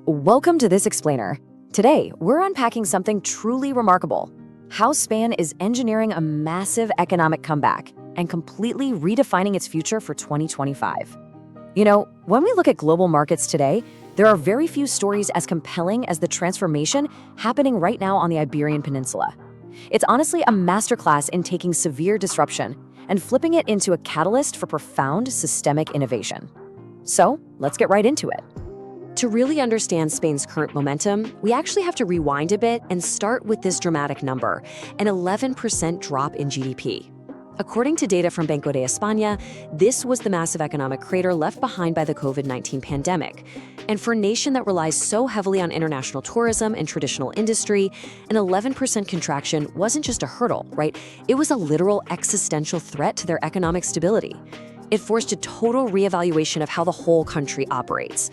Welcome to This Explainer. Today, we're unpacking something truly remarkable: how Spain is engineering a massive economic comeback and completely redefining its future for 2025. You know, when we look at global markets today, there are very few stories as compelling as the transformation happening right now on the Iberian Peninsula. It's honestly a masterclass in taking severe disruption and flipping it into a catalyst for profound systemic innovation. So, let's get right into it. To really understand Spain's current momentum, we actually have to rewind a bit and start with this dramatic number, an 11% drop in GDP. According to data from Banco de España, this was the massive economic crater left behind by the COVID-19 pandemic. And for a nation that relies so heavily on international tourism and traditional industry, an 11% contraction wasn't just a hurdle, right? It was a literal existential threat to their economic stability. It forced a total reevaluation of how the whole country operates.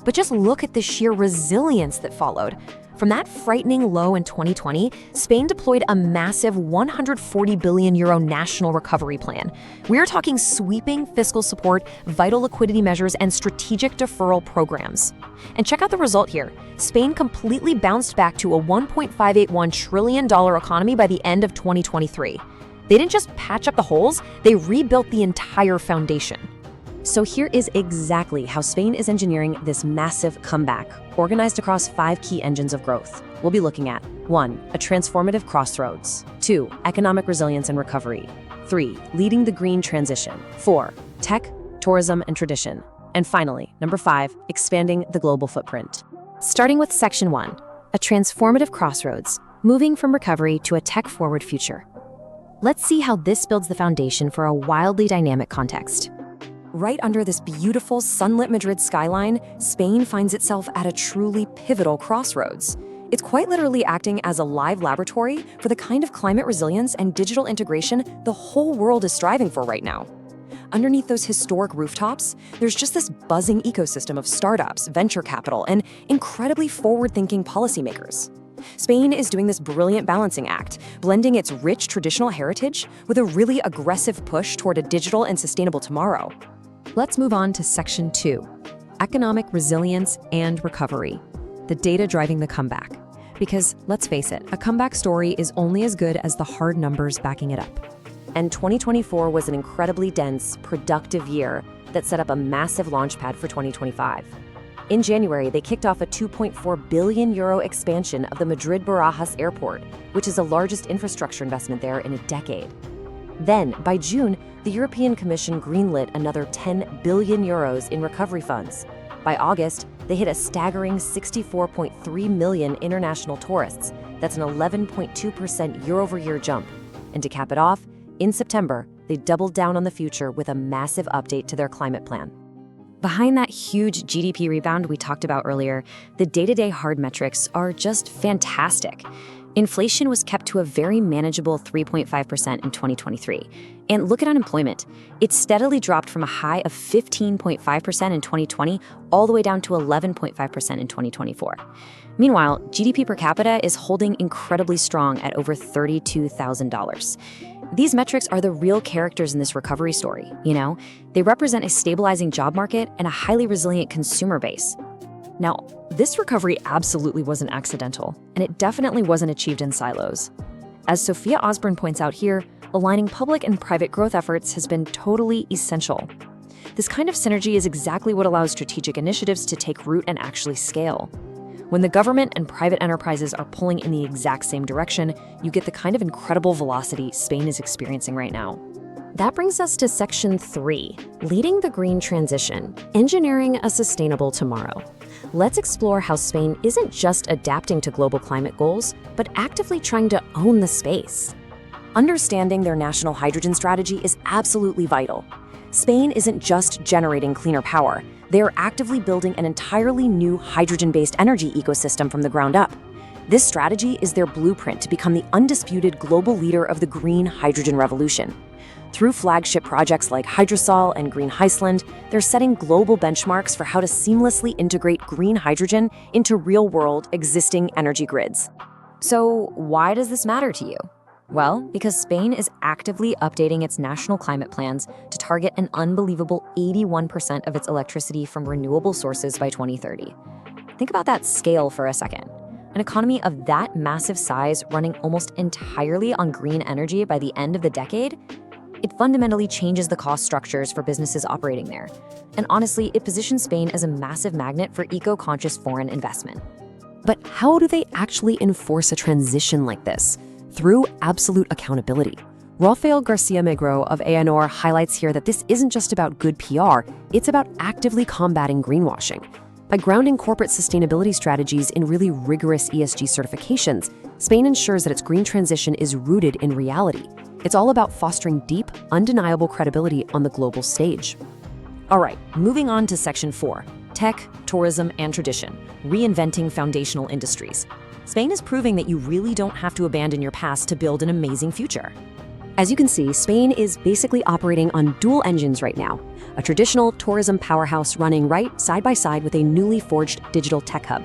But just look at the sheer resilience that followed. From that frightening low in 2020, Spain deployed a massive €140 billion national recovery plan. We're talking sweeping fiscal support, vital liquidity measures, and strategic deferral programs. And check out the result here. Spain completely bounced back to a $1.581 trillion economy by the end of 2023. They didn't just patch up the holes, they rebuilt the entire foundation. So here is exactly how Spain is engineering this massive comeback, organized across 5 key engines of growth. We'll be looking at 1. A transformative crossroads. 2. Economic resilience and recovery. 3. Leading the green transition. 4. Tech, tourism, and tradition. And finally, number 5. Expanding the global footprint. Starting with Section 1. A transformative crossroads, moving from recovery to a tech-forward future. Let's see how this builds the foundation for a wildly dynamic context. Right under this beautiful sunlit Madrid skyline, Spain finds itself at a truly pivotal crossroads. It's quite literally acting as a live laboratory for the kind of climate resilience and digital integration the whole world is striving for right now. Underneath those historic rooftops, there's just this buzzing ecosystem of startups, venture capital, and incredibly forward-thinking policymakers. Spain is doing this brilliant balancing act, blending its rich traditional heritage with a really aggressive push toward a digital and sustainable tomorrow. Let's move on to Section 2, Economic Resilience and Recovery, the data driving the comeback. Because, let's face it, a comeback story is only as good as the hard numbers backing it up. And 2024 was an incredibly dense, productive year that set up a massive launchpad for 2025. In January, they kicked off a €2.4 billion expansion of the Madrid-Barajas airport, which is the largest infrastructure investment there in a decade. Then, by June, the European Commission greenlit another €10 billion in recovery funds. By August, they hit a staggering 64.3 million international tourists. That's an 11.2% year-over-year jump. And to cap it off, in September, they doubled down on the future with a massive update to their climate plan. Behind that huge GDP rebound we talked about earlier, the day-to-day hard metrics are just fantastic. Inflation was kept to a very manageable 3.5% in 2023. And look at unemployment. It steadily dropped from a high of 15.5% in 2020 all the way down to 11.5% in 2024. Meanwhile, GDP per capita is holding incredibly strong at over $32,000. These metrics are the real characters in this recovery story, you know? They represent a stabilizing job market and a highly resilient consumer base. Now, this recovery absolutely wasn't accidental, and it definitely wasn't achieved in silos. As Sophia Osborne points out here, aligning public and private growth efforts has been totally essential. This kind of synergy is exactly what allows strategic initiatives to take root and actually scale. When the government and private enterprises are pulling in the exact same direction, you get the kind of incredible velocity Spain is experiencing right now. That brings us to Section 3, Leading the Green Transition, Engineering a Sustainable Tomorrow. Let's explore how Spain isn't just adapting to global climate goals, but actively trying to own the space. Understanding their national hydrogen strategy is absolutely vital. Spain isn't just generating cleaner power, they are actively building an entirely new hydrogen-based energy ecosystem from the ground up. This strategy is their blueprint to become the undisputed global leader of the green hydrogen revolution. Through flagship projects like Hydrosol and Green Iceland, they're setting global benchmarks for how to seamlessly integrate green hydrogen into real-world existing energy grids. So why does this matter to you? Well, because Spain is actively updating its national climate plans to target an unbelievable 81% of its electricity from renewable sources by 2030. Think about that scale for a second. An economy of that massive size running almost entirely on green energy by the end of the decade? It fundamentally changes the cost structures for businesses operating there. And honestly, it positions Spain as a massive magnet for eco-conscious foreign investment. But how do they actually enforce a transition like this? Through absolute accountability. Rafael Garcia Megro of ANOR highlights here that this isn't just about good PR, it's about actively combating greenwashing. By grounding corporate sustainability strategies in really rigorous ESG certifications, Spain ensures that its green transition is rooted in reality. It's all about fostering deep, undeniable credibility on the global stage. All right, moving on to Section 4, Tech, Tourism, and Tradition, Reinventing Foundational Industries. Spain is proving that you really don't have to abandon your past to build an amazing future. As you can see, Spain is basically operating on dual engines right now, a traditional tourism powerhouse running right side by side with a newly forged digital tech hub.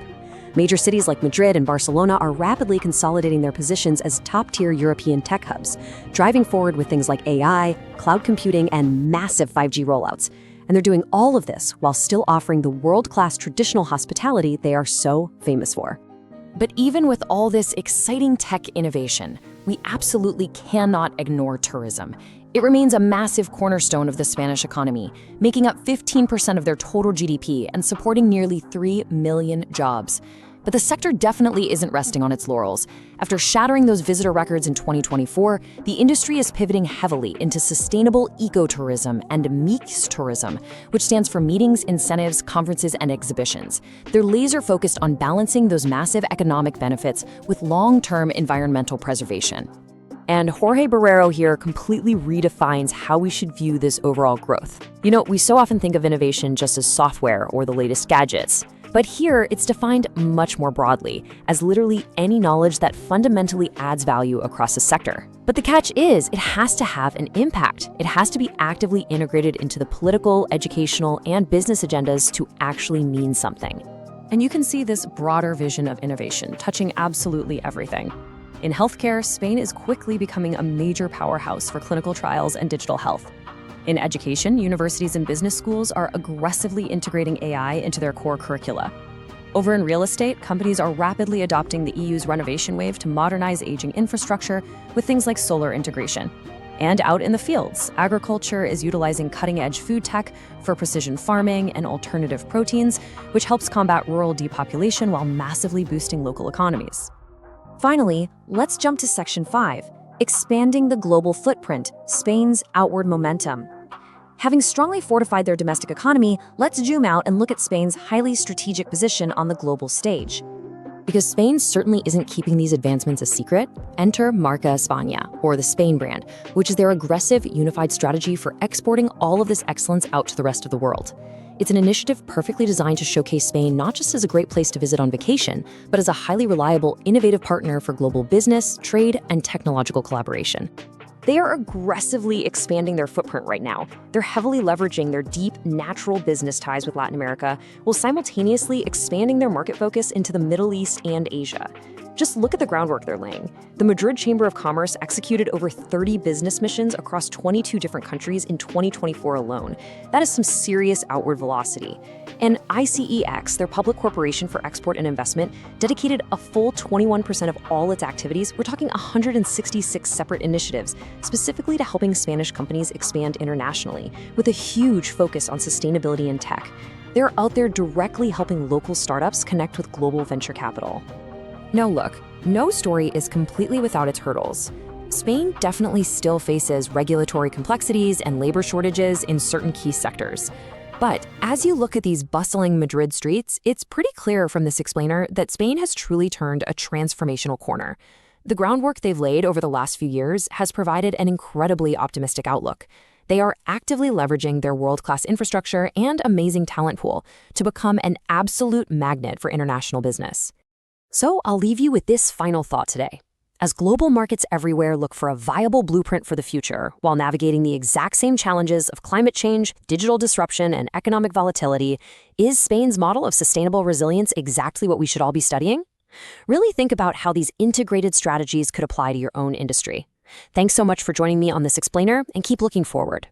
Major cities like Madrid and Barcelona are rapidly consolidating their positions as top-tier European tech hubs, driving forward with things like AI, cloud computing, and massive 5G rollouts. And they're doing all of this while still offering the world-class traditional hospitality they are so famous for. But even with all this exciting tech innovation, we absolutely cannot ignore tourism. It remains a massive cornerstone of the Spanish economy, making up 15% of their total GDP and supporting nearly 3 million jobs. But the sector definitely isn't resting on its laurels. After shattering those visitor records in 2024, the industry is pivoting heavily into sustainable ecotourism and mixed tourism, which stands for meetings, incentives, conferences, and exhibitions. They're laser-focused on balancing those massive economic benefits with long-term environmental preservation. And Jorge Barrero here completely redefines how we should view this overall growth. You know, we so often think of innovation just as software or the latest gadgets. But here, it's defined much more broadly, as literally any knowledge that fundamentally adds value across a sector. But the catch is, it has to have an impact. It has to be actively integrated into the political, educational, and business agendas to actually mean something. And you can see this broader vision of innovation touching absolutely everything. In healthcare, Spain is quickly becoming a major powerhouse for clinical trials and digital health. In education, universities and business schools are aggressively integrating AI into their core curricula. Over in real estate, companies are rapidly adopting the EU's renovation wave to modernize aging infrastructure with things like solar integration. And out in the fields, agriculture is utilizing cutting-edge food tech for precision farming and alternative proteins, which helps combat rural depopulation while massively boosting local economies. Finally, let's jump to Section 5, Expanding the Global Footprint, Spain's Outward Momentum. Having strongly fortified their domestic economy, let's zoom out and look at Spain's highly strategic position on the global stage. Because Spain certainly isn't keeping these advancements a secret, enter Marca España, or the Spain brand, which is their aggressive, unified strategy for exporting all of this excellence out to the rest of the world. It's an initiative perfectly designed to showcase Spain not just as a great place to visit on vacation, but as a highly reliable, innovative partner for global business, trade, and technological collaboration. They are aggressively expanding their footprint right now. They're heavily leveraging their deep, natural business ties with Latin America, while simultaneously expanding their market focus into the Middle East and Asia. Just look at the groundwork they're laying. The Madrid Chamber of Commerce executed over 30 business missions across 22 different countries in 2024 alone. That is some serious outward velocity. And ICEX, their public corporation for export and investment, dedicated a full 21% of all its activities. We're talking 166 separate initiatives, specifically to helping Spanish companies expand internationally, with a huge focus on sustainability and tech. They're out there directly helping local startups connect with global venture capital. Now look, no story is completely without its hurdles. Spain definitely still faces regulatory complexities and labor shortages in certain key sectors. But as you look at these bustling Madrid streets, it's pretty clear from this explainer that Spain has truly turned a transformational corner. The groundwork they've laid over the last few years has provided an incredibly optimistic outlook. They are actively leveraging their world-class infrastructure and amazing talent pool to become an absolute magnet for international business. So I'll leave you with this final thought today. As global markets everywhere look for a viable blueprint for the future while navigating the exact same challenges of climate change, digital disruption, and economic volatility, is Spain's model of sustainable resilience exactly what we should all be studying? Really think about how these integrated strategies could apply to your own industry. Thanks so much for joining me on this explainer, and keep looking forward.